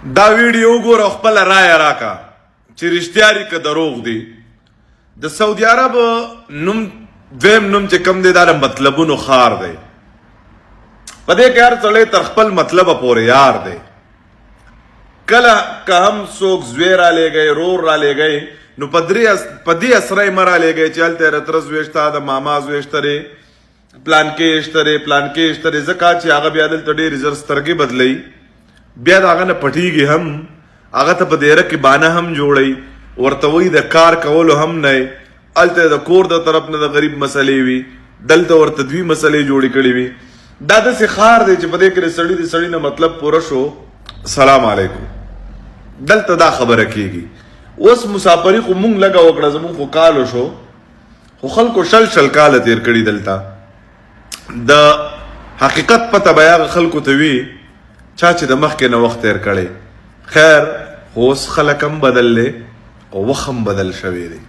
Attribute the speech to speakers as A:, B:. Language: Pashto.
A: دا ویډیو ګور خپل رائے راکا چې رښتیاري که دروغ دی. د سعودي عرب نوم دویم نوم چې کم دی دا د مطلبونو خار دی. په دې کې هر سړی تر خپل مطلبه پورې یار دی. کله که هم څوک زوی رالیږئ رور رالیږئ نو په دې اسره یې مه رالیږئ چې هلته یې رتره زوی شته د ماما زوی شته دی پلانکې شته دی پلانکې شته دی ځکه چې هغه بیا دلته ډېرې زر سترګې بدلوي بیا د هغه نه پټیږي هم هغه ته په دیره کې بانه هم جوړوي ورته وایي د کار کولو هم نه هلته د کور د طرف نه د غریب مسلې وي دلته ورته دوی مسلې جوړې کړې وي. دا داسې خار دی چې په دې کې د سړي نه مطلب پوره شو. سلام علیکم. دلته دا خبره کېږي. اوس مسافري خو مونږ لږه وکړه زمونږ خو کالو شو خو خلکو شل کاله تېر کړي دلته. د حقیقت پته به هغه خلکو ته وي چا چې د مخکې نه وخت تېر کړی. خیر خو اوس خلک هم بدل دی او وخت هم بدل شوی دی.